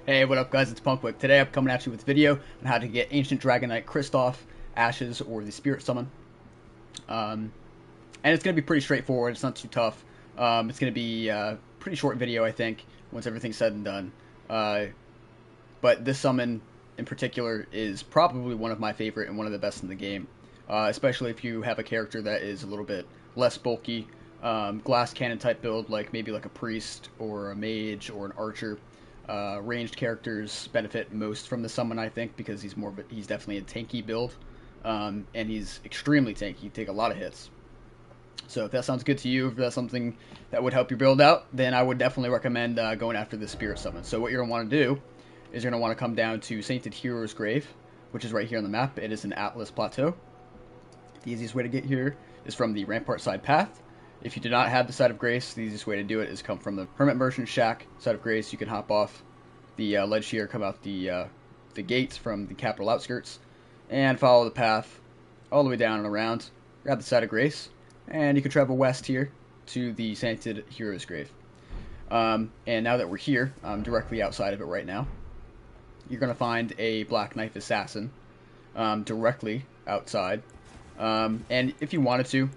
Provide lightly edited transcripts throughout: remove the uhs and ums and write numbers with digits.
Hey, what up guys, it's Punkwick. Today I'm coming at you with a video on how to get Ancient Dragon Knight Kristoff, Ashes, or the Spirit Summon. And it's going to be pretty straightforward, it's not too tough. It's going to be a pretty short video, I think, once everything's said and done. But this summon in particular is probably one of my favorite and one of the best in the game. Especially if you have a character that is a little bit less bulky. Glass cannon type build, maybe like a priest or a mage or an archer. Ranged characters benefit most from the summon, I think, because he's definitely a tanky build, and he's extremely tanky. You take a lot of hits. So if that sounds good to you, if that's something that would help your build out, then I would definitely recommend going after the Spirit Summon. So what you're going to want to do is you're going to want to come down to Sainted Hero's Grave, which is right here on the map. It is an Atlas Plateau. The easiest way to get here is from the Rampart side path. If you do not have the Side of Grace, the easiest way to do it is come from the Hermit Merchant Shack Side of Grace. You can hop off the ledge here, come out the gates from the capital outskirts, and follow the path all the way down and around. Grab the Side of Grace, and you can travel west here to the Sainted Hero's Grave. And now that we're here, directly outside of it right now, you're going to find a Black Knife Assassin directly outside. And if you wanted to,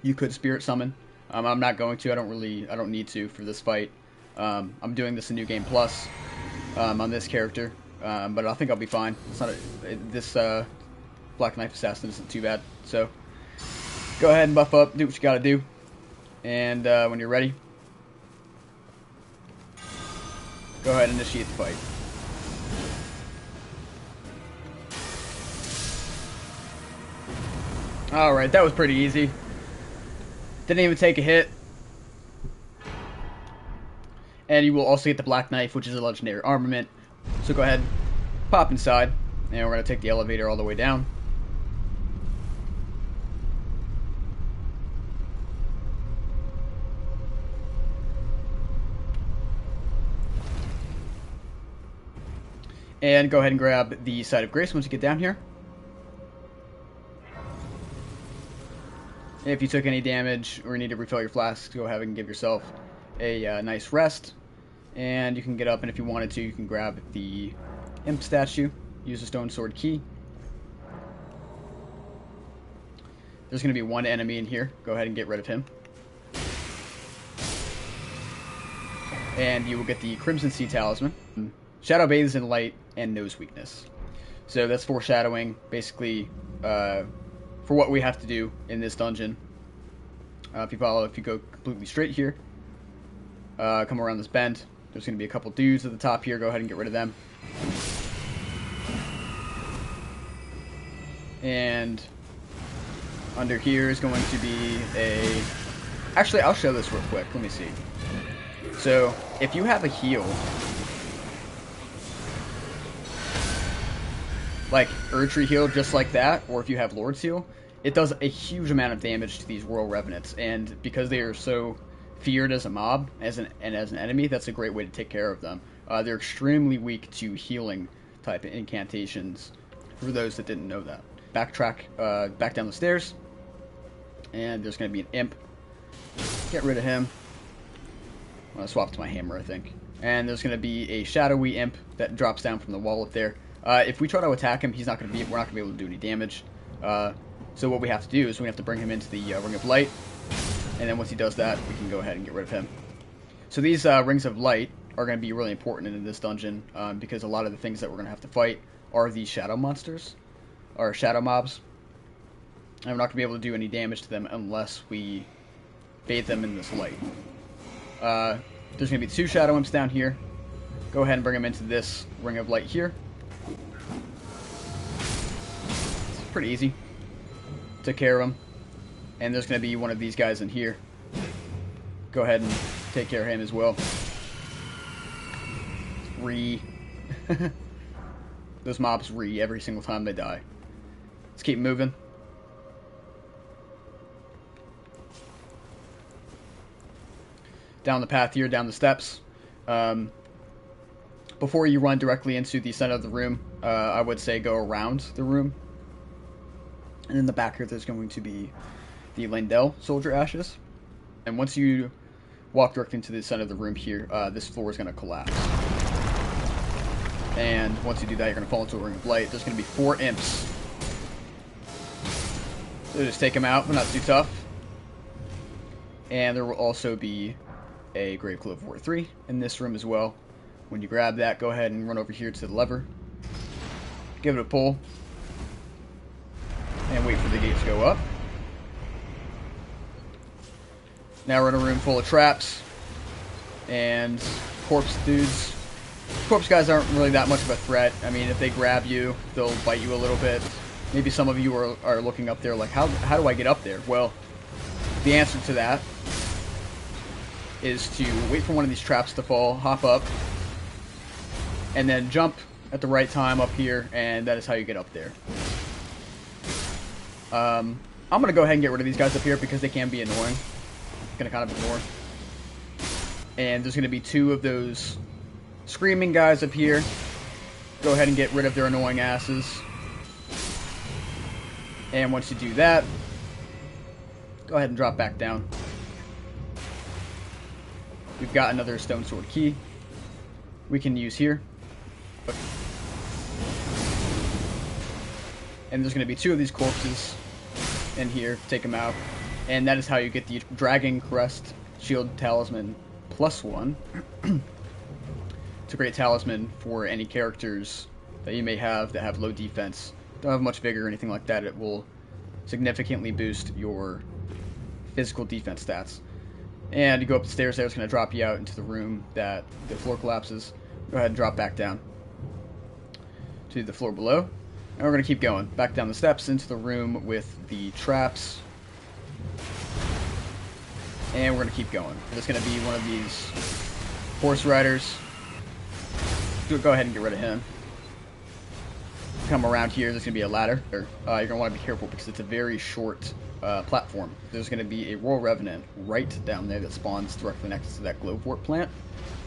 you could Spirit Summon. I'm not going to. I don't need to for this fight. I'm doing this in New Game Plus on this character, but I think I'll be fine. It's not this Black Knife Assassin isn't too bad. So go ahead and buff up, do what you gotta do, and when you're ready, go ahead and initiate the fight. Alright, that was pretty easy. Didn't even take a hit. And you will also get the Black Knife, which is a legendary armament. So go ahead, pop inside, and we're going to take the elevator all the way down. And go ahead and grab the Side of Grace once you get down here. If you took any damage or need to refill your flasks, go ahead and give yourself a nice rest. And you can get up, and if you wanted to, you can grab the Imp Statue, use the Stone Sword key. There's going to be one enemy in here. Go ahead and get rid of him. And you will get the Crimson Sea Talisman. Shadow bathes in light and knows weakness. So that's foreshadowing, basically, for what we have to do in this dungeon. If you go completely straight here, come around this bend, there's going to be a couple dudes at the top here. Go ahead and get rid of them. And under here is going to be a... Actually, I'll show this real quick. Let me see. So, if you have a heal, like Erdtree heal just like that, or if you have Lord's heal, it does a huge amount of damage to these Royal Revenants, and because they are so feared as a mob as an enemy, that's a great way to take care of them. They're extremely weak to healing type incantations, for those that didn't know that. Backtrack back down the stairs, and there's going to be an imp. Get rid of him. I'm going to swap to my hammer, I think. And there's going to be a shadowy imp that drops down from the wall up there. If we try to attack him, we're not going to be able to do any damage. So what we have to do is we have to bring him into the Ring of Light, and then once he does that, we can go ahead and get rid of him. So these Rings of Light are going to be really important in this dungeon, because a lot of the things that we're going to have to fight are these shadow monsters, or shadow mobs. And we're not going to be able to do any damage to them unless we bathe them in this light. There's going to be 2 shadow imps down here. Go ahead and bring them into this Ring of Light here. It's pretty easy. Took care of him. And there's going to be one of these guys in here. Go ahead and take care of him as well. Those mobs every single time they die. Let's keep moving. Down the path here, down the steps. Before you run directly into the center of the room, I would say go around the room. And in the back here, there's going to be the Lindell Soldier Ashes. And once you walk directly into the center of the room here, this floor is going to collapse. And once you do that, you're going to fall into a ring of light. There's going to be 4 imps. So just take them out, but not too tough. And there will also be a Grave Clove Wart 3 in this room as well. When you grab that, go ahead and run over here to the lever. Give it a pull. And wait for the gate to go up. Now we're in a room full of traps. And corpse dudes. Corpse guys aren't really that much of a threat. I mean, if they grab you, they'll bite you a little bit. Maybe some of you are looking up there like, how do I get up there? Well, the answer to that is to wait for one of these traps to fall, hop up, and then jump at the right time up here, and that is how you get up there. I'm going to go ahead and get rid of these guys up here because they can be annoying. I'm going to kind of ignore. And there's going to be 2 of those screaming guys up here. Go ahead and get rid of their annoying asses. And once you do that, go ahead and drop back down. We've got another stone sword key we can use here. And there's going to be 2 of these corpses in here. Take them out. And that is how you get the Dragon Crest Shield Talisman +1. It's a great talisman for any characters that you may have that have low defense. Don't have much vigor or anything like that. It will significantly boost your physical defense stats. And you go up the stairs there, it's going to drop you out into the room that the floor collapses. Go ahead and drop back down to the floor below. And we're going to keep going. Back down the steps into the room with the traps. And we're going to keep going. There's going to be one of these horse riders. Go ahead and get rid of him. Come around here, there's going to be a ladder. You're going to want to be careful because it's a very short platform. There's going to be a Royal Revenant right down there that spawns directly next to that Glowwort plant.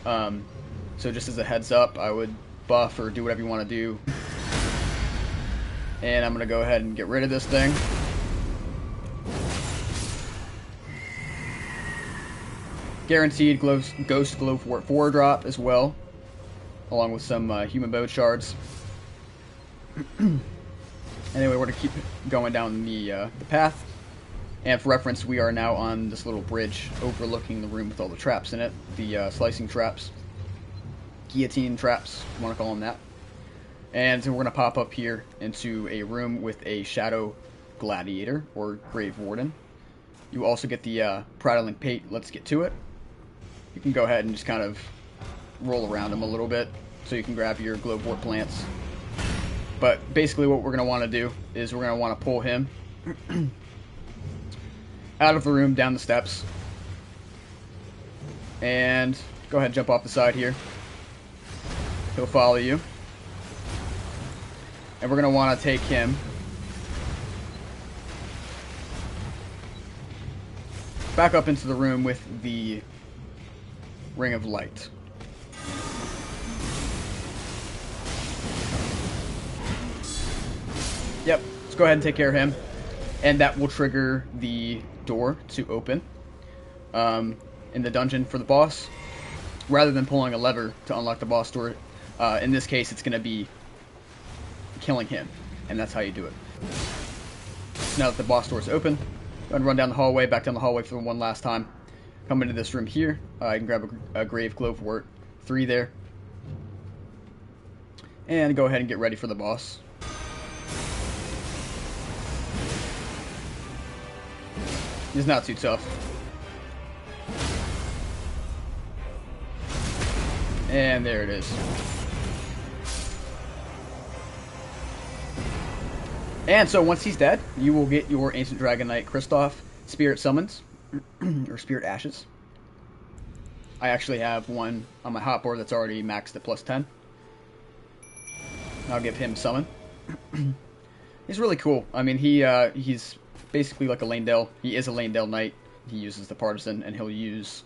So just as a heads up, I would buff or do whatever you want to do. And I'm going to go ahead and get rid of this thing. Guaranteed Ghost Glowwort 4 drop as well, along with some human bone shards. Anyway, we're going to keep going down the path. And for reference, we are now on this little bridge overlooking the room with all the traps in it. The slicing traps. Guillotine traps, if you want to call them that. And so we're going to pop up here into a room with a Shadow Gladiator, or Grave Warden. You also get the Prattling Pate. Let's get to it. You can go ahead and just kind of roll around him a little bit so you can grab your Glowwort plants. But basically what we're going to want to do is we're going to want to pull him out of the room, down the steps. And go ahead and jump off the side here. He'll follow you. And we're going to want to take him back up into the room with the Ring of Light. Yep, let's go ahead and take care of him. And that will trigger the door to open in the dungeon for the boss. Rather than pulling a lever to unlock the boss door, in this case it's going to be killing him. And that's how you do it. So now that the boss door is open, go ahead and run down the hallway, back down the hallway for one last time. Come into this room here. You can grab a Grave Glowwort 3 there. And go ahead and get ready for the boss. He's not too tough. And there it is. And so once he's dead, you will get your Ancient Dragon Knight Kristoff Spirit Summons, or Spirit Ashes. I actually have one on my hotbar that's already maxed at +10. I'll give him Summon. He's really cool. I mean, he's basically like a Lanedale. He is a Lanedale Knight. He uses the Partisan, and he'll use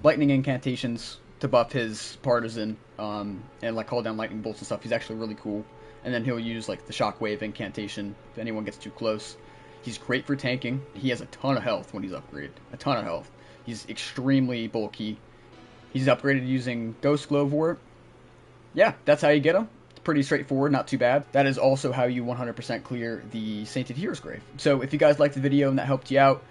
lightning incantations to buff his Partisan, and like call down lightning bolts and stuff. He's actually really cool. And then he'll use like the Shockwave incantation if anyone gets too close. He's great for tanking. He has a ton of health when he's upgraded. A ton of health. He's extremely bulky. He's upgraded using Ghost Glowwort, yeah, that's how you get them. It's pretty straightforward, not too bad. That is also how you 100% clear the Sainted Hero's Grave. So if you guys liked the video and that helped you out,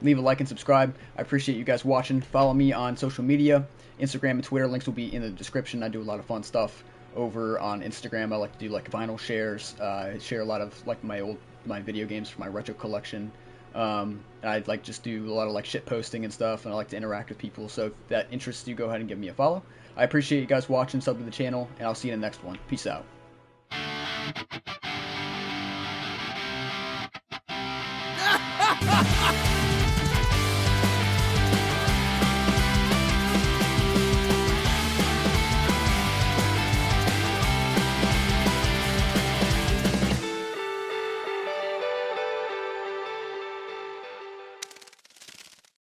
leave a like and subscribe. I appreciate you guys watching. Follow me on social media, Instagram and Twitter. Links will be in the description. I do a lot of fun stuff over on Instagram. I like to do like vinyl shares. Share a lot of like my video games for my retro collection. I'd like just do a lot of like shit posting and stuff, and I like to interact with people. So if that interests you, go ahead and give me a follow. I appreciate you guys watching, sub to the channel, and I'll see you in the next one. Peace out.